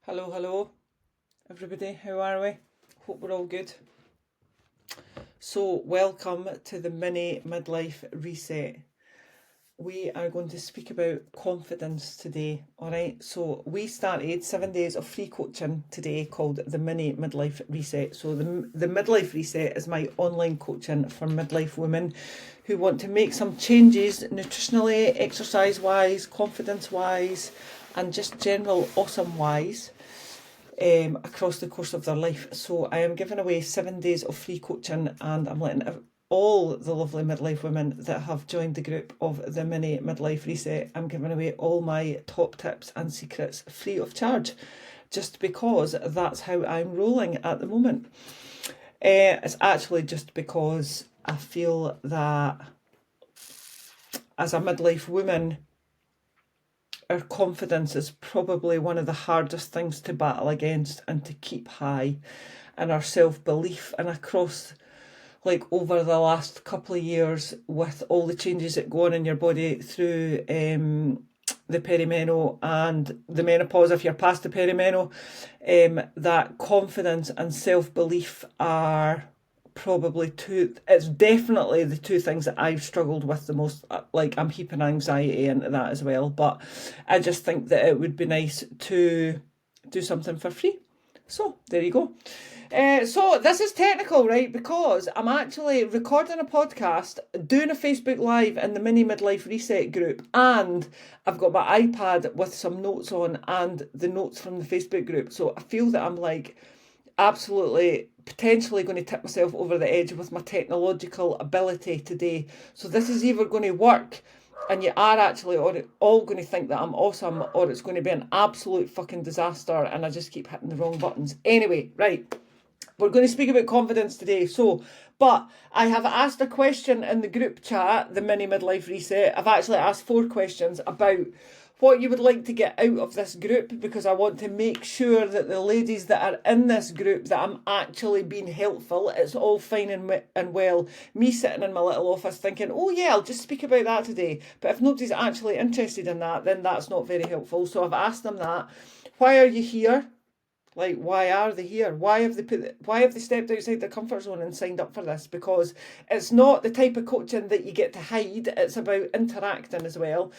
Hello, everybody. How are we? Hope we're all good. So, welcome to the Mini Midlife Reset. We are going to speak about confidence today, alright? So, we started 7 days of free coaching today called the Mini Midlife Reset. So, the Midlife Reset is my online coaching for midlife women who want to make some changes nutritionally, exercise wise, confidence wise, and just general awesome wise. Across the course of their life. So I am giving away 7 days of free coaching, and I'm letting all the lovely midlife women that have joined the group of the Mini Midlife Reset, I'm giving away all my top tips and secrets free of charge, just because that's how I'm rolling at the moment. It's actually just because I feel that as a midlife woman, our confidence is probably one of the hardest things to battle against and to keep high, and our self-belief. And across, like, over the last couple of years, with all the changes that go on in your body through the perimenopause and the menopause, if you're past the perimenopause, that confidence and self-belief are probably it's definitely the two things that I've struggled with the most. Like, I'm heaping anxiety into that as well, but I just think that it would be nice to do something for free. So there you go. So this is technical, right? Because I'm actually recording a podcast, doing a Facebook Live in the Mini Midlife Reset group, and I've got my iPad with some notes on and the notes from the Facebook group. So I feel that I'm like absolutely potentially going to tip myself over the edge with my technological ability today. So this is either going to work and you are actually all going to think that I'm awesome, or it's going to be an absolute fucking disaster and I just keep hitting the wrong buttons. Anyway, right, we're going to speak about confidence today. So, but I have asked a question in the group chat, the Mini Midlife Reset. I've actually asked 4 questions about what you would like to get out of this group, because I want to make sure that the ladies that are in this group, that I'm actually being helpful. It's all fine and well me sitting in my little office thinking, oh yeah, I'll just speak about that today. But if nobody's actually interested in that, then that's not very helpful. So I've asked them that. Why are you here? Like, why are they here? Why have they stepped outside their comfort zone and signed up for this? Because it's not the type of coaching that you get to hide. It's about interacting as well.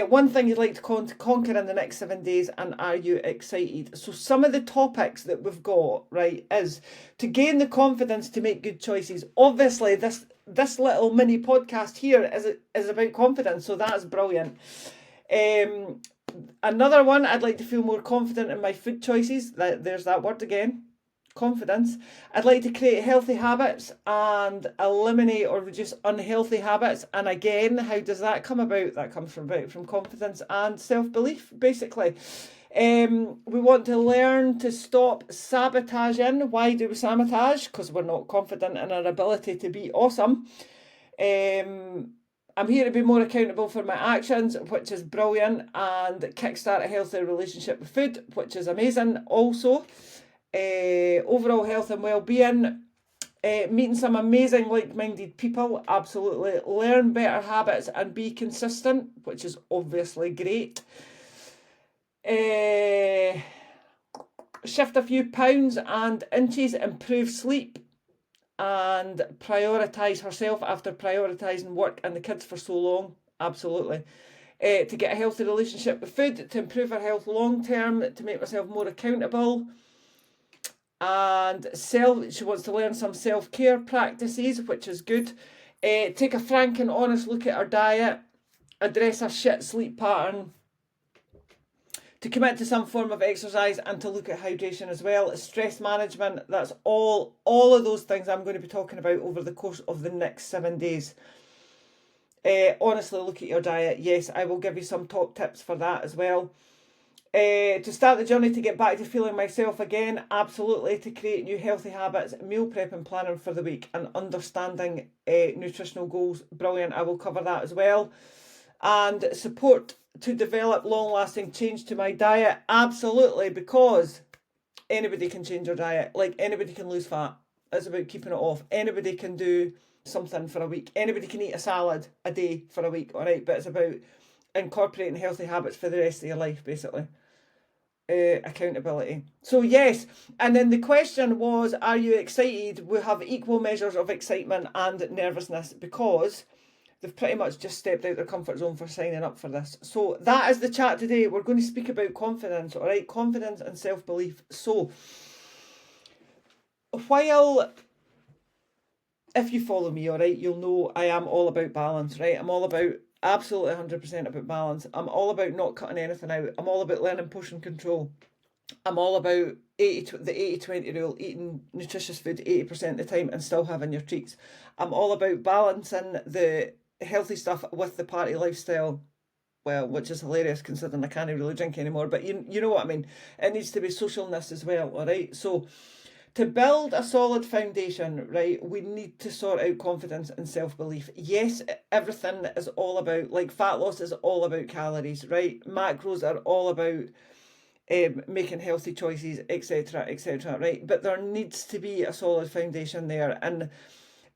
One thing you'd like to conquer in the next 7 days, and are you excited? So some of the topics that we've got, right, is to gain the confidence to make good choices. Obviously, this little mini podcast here is about confidence, so that's brilliant. Another one, I'd like to feel more confident in my food choices. There's that word again, confidence. I'd like to create healthy habits and eliminate or reduce unhealthy habits. And again, how does that come about? That comes from confidence and self-belief, basically. We want to learn to stop sabotaging. Why do we sabotage? Because we're not confident in our ability to be awesome. I'm here to be more accountable for my actions, which is brilliant, and kickstart a healthy relationship with food, which is amazing also. Overall health and well-being, meeting some amazing like-minded people, absolutely. Learn better habits and be consistent, which is obviously great. Shift a few pounds and inches, improve sleep, and prioritise herself after prioritising work and the kids for so long. Absolutely. To get a healthy relationship with food, to improve her health long term, to make myself more accountable. And she wants to learn some self-care practices, which is good. Take a frank and honest look at her diet, address her shit sleep pattern, to commit to some form of exercise, and to look at hydration as well. Stress management, that's all of those things I'm going to be talking about over the course of the next 7 days. Honestly, look at your diet. Yes, I will give you some top tips for that as well. To start the journey to get back to feeling myself again, absolutely. To create new healthy habits, meal prep and planning for the week, and understanding nutritional goals, brilliant. I will cover that as well. And support to develop long-lasting change to my diet, absolutely, because anybody can change their diet. Like, anybody can lose fat. It's about keeping it off. Anybody can do something for a week. Anybody can eat a salad a day for a week, all right? But it's about incorporating healthy habits for the rest of your life, basically. accountability. So yes, and then the question was, are you excited? We have equal measures of excitement and nervousness because they've pretty much just stepped out their comfort zone for signing up for this. So that is the chat today. We're going to speak about confidence, all right? Confidence and self-belief. So while, if you follow me, all right, you'll know I am all about balance, right? I'm all about absolutely 100% about balance. I'm all about not cutting anything out. I'm all about learning portion control. I'm all about the 80-20 rule, eating nutritious food 80% of the time and still having your treats. I'm all about balancing the healthy stuff with the party lifestyle. Well, which is hilarious considering I can't really drink anymore, but you know what I mean. It needs to be socialness as well, all right? So to build a solid foundation, right, we need to sort out confidence and self-belief. Yes, everything is all about, like fat loss is all about calories, right? Macros are all about making healthy choices, etc., etc., right? But there needs to be a solid foundation there. And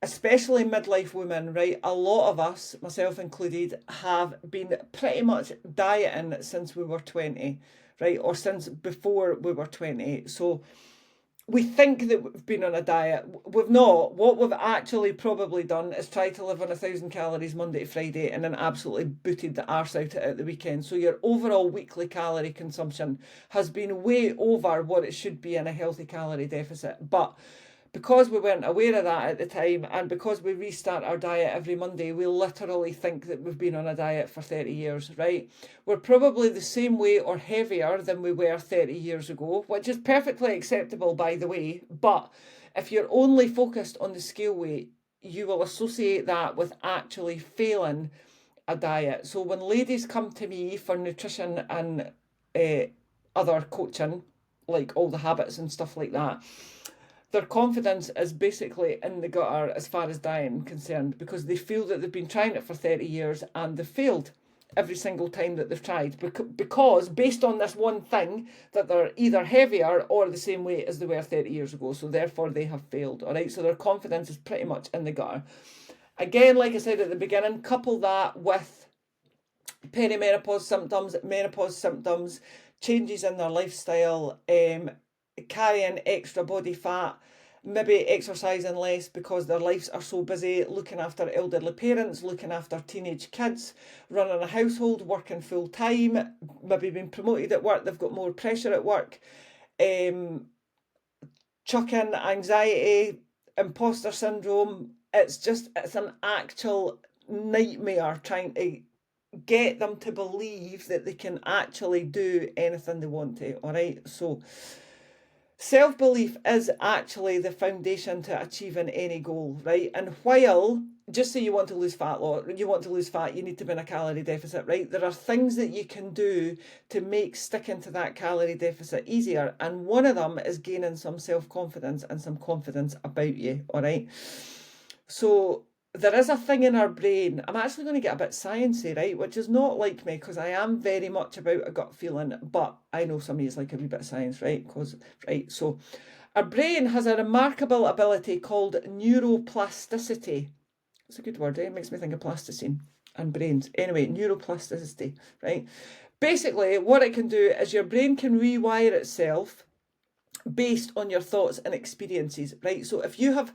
especially midlife women, right? A lot of us, myself included, have been pretty much dieting since we were 20, right? Or since before we were 20. So we think that we've been on a diet. We've not. What we've actually probably done is try to live on 1,000 calories Monday to Friday and then absolutely booted the arse out at the weekend. So your overall weekly calorie consumption has been way over what it should be in a healthy calorie deficit. But because we weren't aware of that at the time, and because we restart our diet every Monday, we literally think that we've been on a diet for 30 years, right? We're probably the same weight or heavier than we were 30 years ago, which is perfectly acceptable, by the way. But if you're only focused on the scale weight, you will associate that with actually failing a diet. So when ladies come to me for nutrition and other coaching, like all the habits and stuff like that, their confidence is basically in the gutter as far as dieting concerned, because they feel that they've been trying it for 30 years and they've failed every single time that they've tried, because based on this one thing, that they're either heavier or the same weight as they were 30 years ago, so therefore they have failed. All right, so their confidence is pretty much in the gutter. Again, like I said at the beginning, couple that with perimenopause symptoms, menopause symptoms, changes in their lifestyle, carrying extra body fat, maybe exercising less because their lives are so busy, looking after elderly parents, looking after teenage kids, running a household, working full time, maybe being promoted at work, they've got more pressure at work, chucking anxiety, imposter syndrome. It's an actual nightmare trying to get them to believe that they can actually do anything they want to, all right? So self-belief is actually the foundation to achieving any goal, right? And while, just say you want to lose fat, you need to be in a calorie deficit, right? There are things that you can do to make sticking to that calorie deficit easier. And one of them is gaining some self-confidence and some confidence about you, all right? So there is a thing in our brain. I'm actually going to get a bit sciencey, right? Which is not like me, because I am very much about a gut feeling, but I know some of you like a wee bit of science, right? So our brain has a remarkable ability called neuroplasticity. It's a good word, eh? It makes me think of plasticine and brains. Anyway, neuroplasticity, right? Basically, what it can do is your brain can rewire itself based on your thoughts and experiences, right? So if you have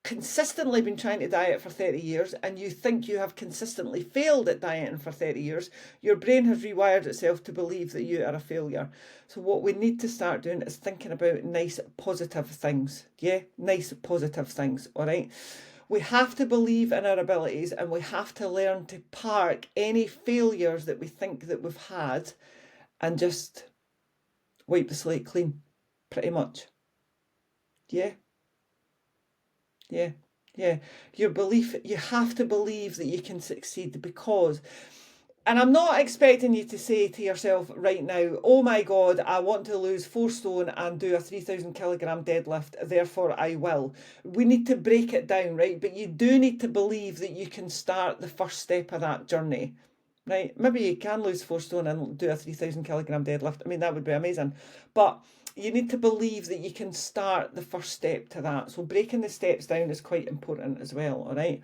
consistently been trying to diet for 30 years and you think you have consistently failed at dieting for 30 years, your brain has rewired itself to believe that you are a failure. So what we need to start doing is thinking about nice positive things. Yeah, nice positive things, all right? We have to believe in our abilities, and we have to learn to park any failures that we think that we've had and just wipe the slate clean, pretty much. Yeah. Yeah, yeah. Your belief, you have to believe that you can succeed, because, and I'm not expecting you to say to yourself right now, oh my God, I want to lose 4 stone and do a 3,000 kilogram deadlift, therefore I will. We need to break it down, right? But you do need to believe that you can start the first step of that journey, right? Maybe you can lose 4 stone and do a 3,000 kilogram deadlift. I mean, that would be amazing. But you need to believe that you can start the first step to that. So breaking the steps down is quite important as well, all right?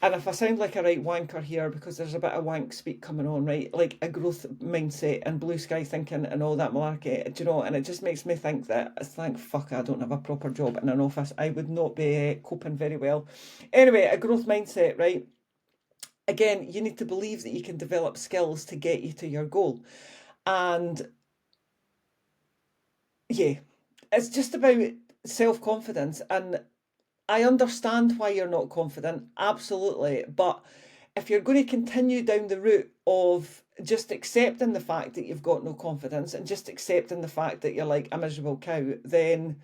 And if I sound like a right wanker here, because there's a bit of wank speak coming on, right? Like a growth mindset and blue sky thinking and all that malarkey, do you know? And it just makes me think that, thank fuck I don't have a proper job in an office. I would not be coping very well. Anyway, a growth mindset, right? Again, you need to believe that you can develop skills to get you to your goal. And yeah, it's just about self-confidence. And I understand why you're not confident, absolutely. But if you're going to continue down the route of just accepting the fact that you've got no confidence and just accepting the fact that you're like a miserable cow, then,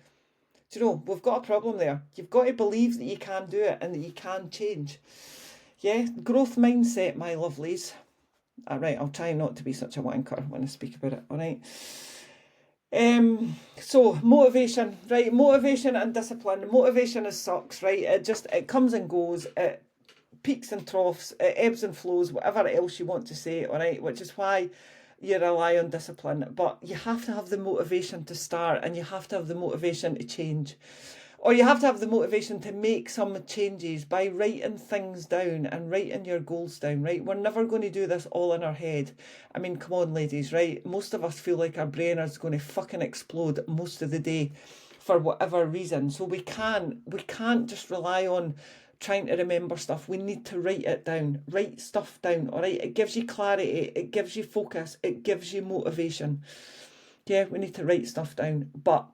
do you know, we've got a problem there. You've got to believe that you can do it and that you can change. Yeah, growth mindset, my lovelies. All right, I'll try not to be such a wanker when I speak about it, all right? So motivation, right? Motivation and discipline. Motivation is sucks, right? It comes and goes. It peaks and troughs. It ebbs and flows. Whatever else you want to say, all right? Which is why you rely on discipline. But you have to have the motivation to start, and you have to have the motivation to change. Or you have to have the motivation to make some changes by writing things down and writing your goals down, right? We're never going to do this all in our head. I mean, come on, ladies, right? Most of us feel like our brain is going to fucking explode most of the day for whatever reason. So we can't just rely on trying to remember stuff. We need to write it down. Write stuff down, all right? It gives you clarity. It gives you focus. It gives you motivation. Yeah, we need to write stuff down. But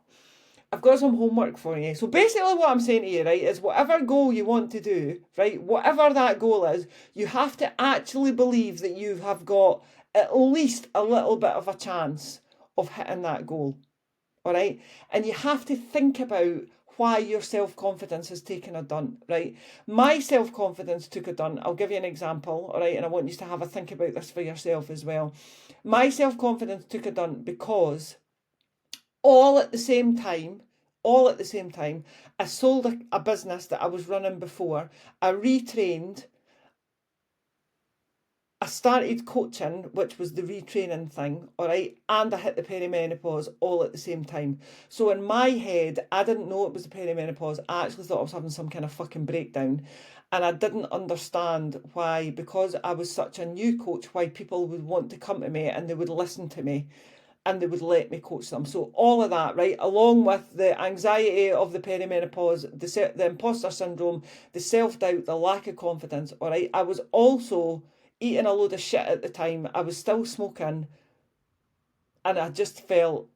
I've got some homework for you. So basically what I'm saying to you, right, is whatever goal you want to do, right, whatever that goal is, you have to actually believe that you have got at least a little bit of a chance of hitting that goal, all right? And you have to think about why your self-confidence has taken a dunt, right? My self-confidence took a dunt. I'll give you an example, all right? And I want you to have a think about this for yourself as well. My self-confidence took a dunt because all at the same time, I sold a business that I was running before. I retrained. I started coaching, which was the retraining thing, all right, and I hit the perimenopause all at the same time. So in my head, I didn't know it was the perimenopause. I actually thought I was having some kind of fucking breakdown. And I didn't understand why, because I was such a new coach, why people would want to come to me and they would listen to me and they would let me coach them. So all of that, right, along with the anxiety of the perimenopause, the imposter syndrome, the self-doubt, the lack of confidence, all right, I was also eating a load of shit at the time. I was still smoking, and I just felt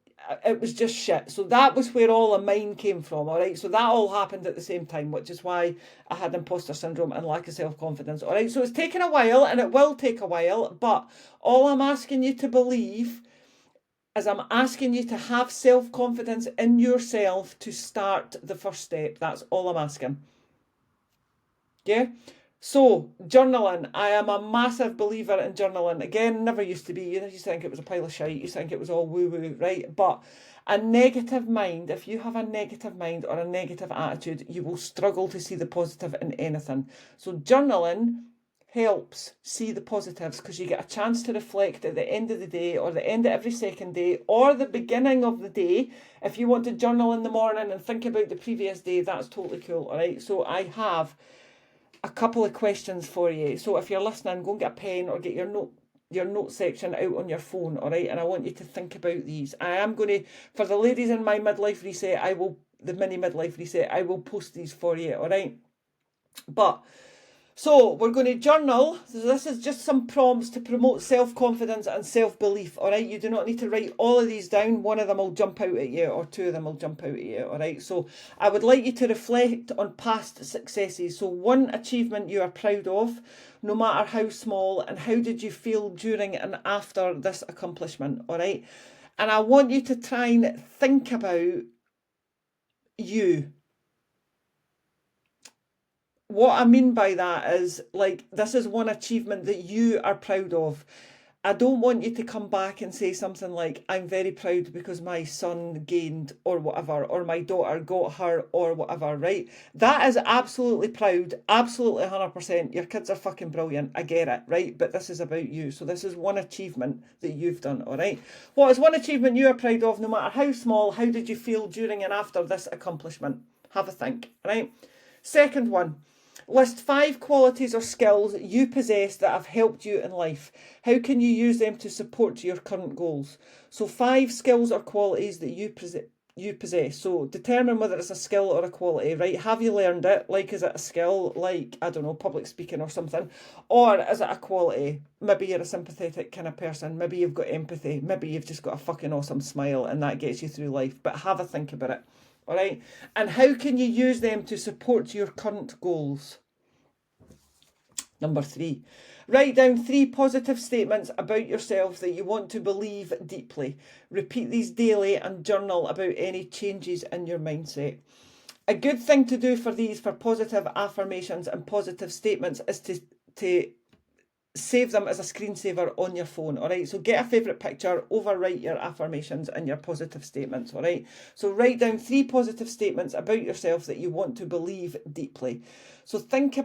it was just shit. So that was where all of mine came from, all right? So that all happened at the same time, which is why I had imposter syndrome and lack of self-confidence, all right? So it's taken a while, and it will take a while, but all I'm asking you to believe is I'm asking you to have self-confidence in yourself to start the first step. That's all I'm asking. Yeah? So, journaling. I am a massive believer in journaling. Again, never used to be. You used to think it was a pile of shite. You used to think it was all woo-woo, right? But a negative mind, if you have a negative mind or a negative attitude, you will struggle to see the positive in anything. So, journaling helps see the positives because you get a chance to reflect at the end of the day or the end of every second day or the beginning of the day. If you want to journal in the morning and think about the previous day, that's totally cool, all right? So I have a couple of questions for you. So if you're listening, go and get a pen or get your note section out on your phone, all right? And I want you to think about these. I am going to, for the ladies in my midlife reset, the mini midlife reset, I will post these for you, all right? But so we're going to journal. So this is just some prompts to promote self-confidence and self-belief, all right? You do not need to write all of these down. One of them will jump out at you or two of them will jump out at you, all right? So I would like you to reflect on past successes. So one achievement you are proud of, no matter how small, and how did you feel during and after this accomplishment, all right? And I want you to try and think about you. What I mean by that is, like, this is one achievement that you are proud of. I don't want you to come back and say something like, I'm very proud because my son gained or whatever, or my daughter got her or whatever, right? That is absolutely proud, absolutely 100%. Your kids are fucking brilliant, I get it, right? But this is about you. So this is one achievement that you've done, all right? What is one achievement you are proud of, no matter how small? How did you feel during and after this accomplishment? Have a think, right? Second one. List 5 qualities or skills you possess that have helped you in life. How can you use them to support your current goals? So 5 skills or qualities that you possess. So determine whether it's a skill or a quality, right? Have you learned it? Like, is it a skill, like, I don't know, public speaking or something? Or is it a quality? Maybe you're a sympathetic kind of person. Maybe you've got empathy. Maybe you've just got a fucking awesome smile and that gets you through life. But have a think about it. All right. And how can you use them to support your current goals? Number 3, write down 3 positive statements about yourself that you want to believe deeply. Repeat these daily and journal about any changes in your mindset. A good thing to do for these, for positive affirmations and positive statements, is to save them as a screensaver on your phone. All right, so get a favourite picture, overwrite your affirmations and your positive statements. All right, so write down 3 positive statements about yourself that you want to believe deeply. So think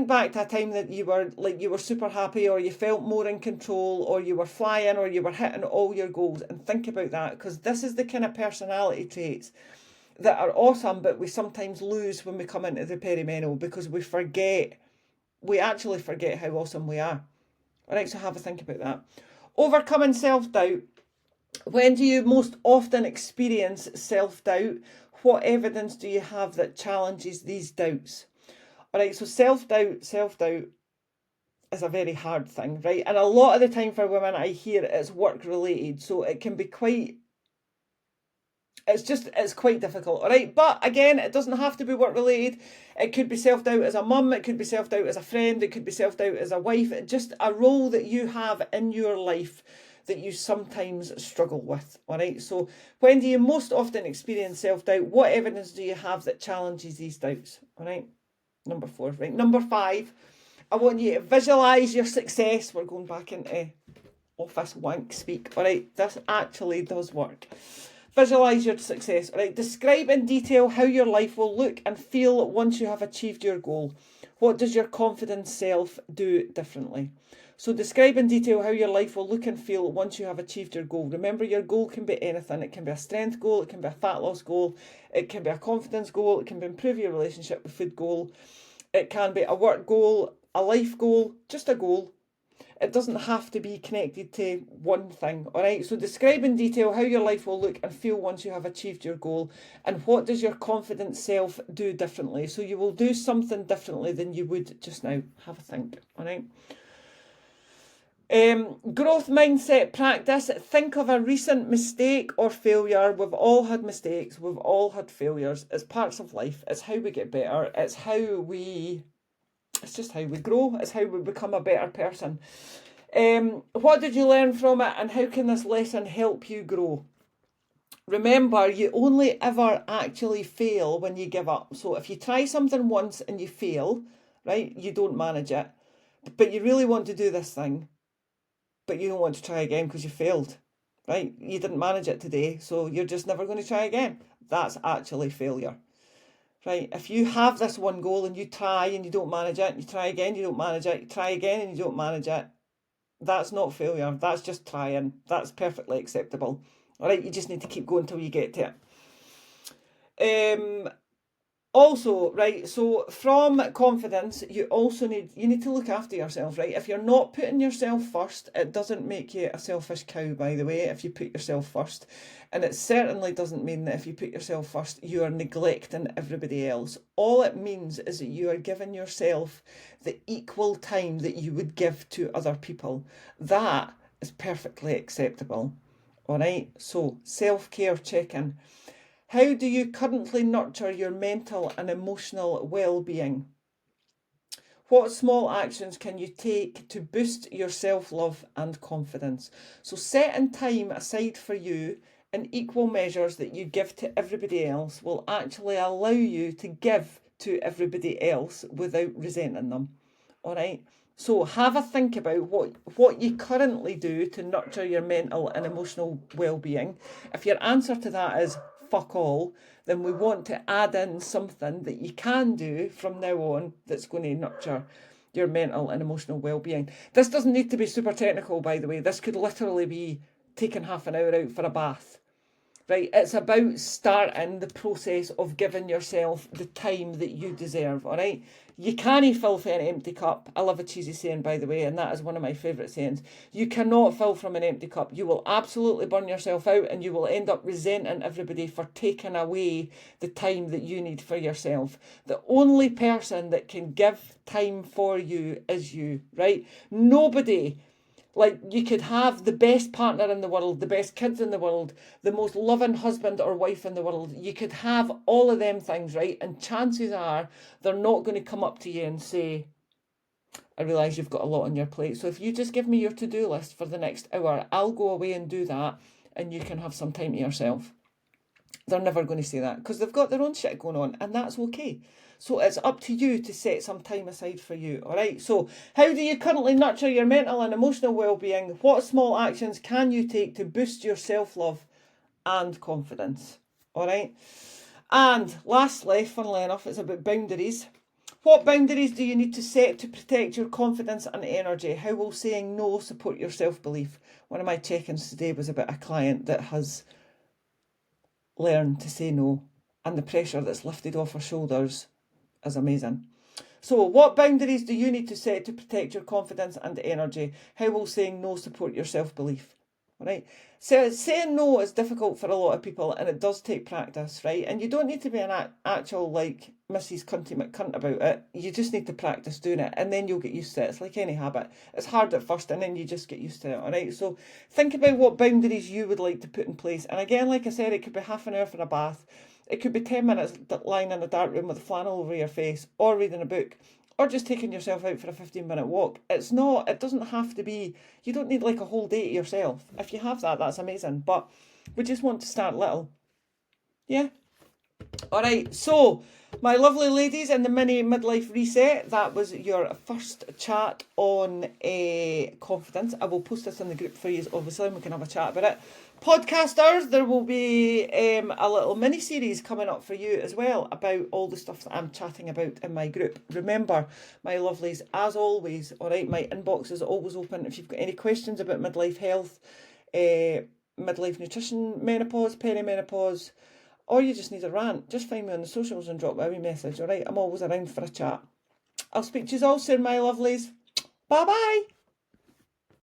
back to a time that you were super happy, or you felt more in control, or you were flying, or you were hitting all your goals, and think about that, because this is the kind of personality traits that are awesome, but we sometimes lose when we come into the perimenal, because we actually forget how awesome we are. All right, so have a think about that. Overcoming self-doubt. When do you most often experience self-doubt? What evidence do you have that challenges these doubts? All right, so self-doubt is a very hard thing, right? And a lot of the time for women, I hear it's work-related, so it can be it's quite difficult, all right? But again, it doesn't have to be work-related. It could be self-doubt as a mum, it could be self-doubt as a friend, it could be self-doubt as a wife, just a role that you have in your life that you sometimes struggle with, all right? So when do you most often experience self-doubt? What evidence do you have that challenges these doubts, all right? Number 4, right? Number 5, I want you to visualise your success. We're going back into office wank speak, all right? This actually does work. Visualise your success, all right? Describe in detail how your life will look and feel once you have achieved your goal. What does your confident self do differently? So describe in detail how your life will look and feel once you have achieved your goal. Remember, your goal can be anything. It can be a strength goal, it can be a fat loss goal, it can be a confidence goal, it can be improve your relationship with food goal, it can be a work goal, a life goal, just a goal. It doesn't have to be connected to one thing, all right? So describe in detail how your life will look and feel once you have achieved your goal, and what does your confident self do differently? So you will do something differently than you would just now. Have a think, all right? Growth mindset practice. Think of a recent mistake or failure. We've all had mistakes. We've all had failures. It's parts of life. It's how we get better. It's just how we grow. It's how we become a better person. What did you learn from it, and how can this lesson help you grow? Remember, you only ever actually fail when you give up. So if you try something once and you fail, right, you don't manage it. But you really want to do this thing, but you don't want to try again because you failed, right? You didn't manage it today, so you're just never going to try again. That's actually failure, right? If you have this one goal and you try and you don't manage it, you try again, you don't manage it, you try again and you don't manage it, that's not failure. That's just trying. That's perfectly acceptable. All right, you just need to keep going till you get to it. Also, right, so from confidence, you need to look after yourself, right? If you're not putting yourself first, it doesn't make you a selfish cow, by the way, if you put yourself first. And it certainly doesn't mean that if you put yourself first, you are neglecting everybody else. All it means is that you are giving yourself the equal time that you would give to other people. That is perfectly acceptable, all right? So self-care check-in. How do you currently nurture your mental and emotional well-being? What small actions can you take to boost your self-love and confidence? So setting time aside for you in equal measures that you give to everybody else will actually allow you to give to everybody else without resenting them. All right? So have a think about what you currently do to nurture your mental and emotional well-being. If your answer to that is fuck all, then we want to add in something that you can do from now on that's going to nurture your mental and emotional well-being. This doesn't need to be super technical, by the way. This could literally be taking half an hour out for a bath, right? It's about starting the process of giving yourself the time that you deserve, all right? You can't fill from an empty cup. I love a cheesy saying, by the way, and that is one of my favourite sayings. You cannot fill from an empty cup. You will absolutely burn yourself out, and you will end up resenting everybody for taking away the time that you need for yourself. The only person that can give time for you is you, right? Nobody. Like, you could have the best partner in the world, the best kids in the world, the most loving husband or wife in the world. You could have all of them things, right? And chances are they're not going to come up to you and say, I realise you've got a lot on your plate. So if you just give me your to-do list for the next hour, I'll go away and do that, and you can have some time to yourself. They're never going to say that because they've got their own shit going on, and that's okay. So it's up to you to set some time aside for you, all right? So how do you currently nurture your mental and emotional well-being? What small actions can you take to boost your self-love and confidence, all right? And lastly, funnily enough, it's about boundaries. What boundaries do you need to set to protect your confidence and energy? How will saying no support your self-belief? One of my check-ins today was about a client that has learned to say no, and the pressure that's lifted off her shoulders is amazing. So what boundaries do you need to set to protect your confidence and energy? How will saying no support your self-belief? All right. So saying no is difficult for a lot of people, and it does take practice, right? And you don't need to be an actual like Mrs. Cunty McCunt about it. You just need to practice doing it, and then you'll get used to it. It's like any habit. It's hard at first, and then you just get used to it, all right? So think about what boundaries you would like to put in place. And again, like I said, it could be half an hour for a bath. It could be 10 minutes lying in a dark room with a flannel over your face, or reading a book, or just taking yourself out for a 15-minute walk. It doesn't have to be, you don't need like a whole day to yourself. If you have that, that's amazing. But we just want to start little. Yeah. All right. So, my lovely ladies in the mini midlife reset, that was your first chat on confidence. I will post this in the group for you, obviously, and we can have a chat about it. Podcasters, there will be a little mini series coming up for you as well about all the stuff that I'm chatting about in my group. Remember, my lovelies, as always, all right, my inbox is always open. If you've got any questions about midlife health, midlife nutrition, menopause, perimenopause, or you just need a rant, just find me on the socials and drop me a wee message, all right? I'm always around for a chat. I'll speak to you all soon, my lovelies. Bye-bye.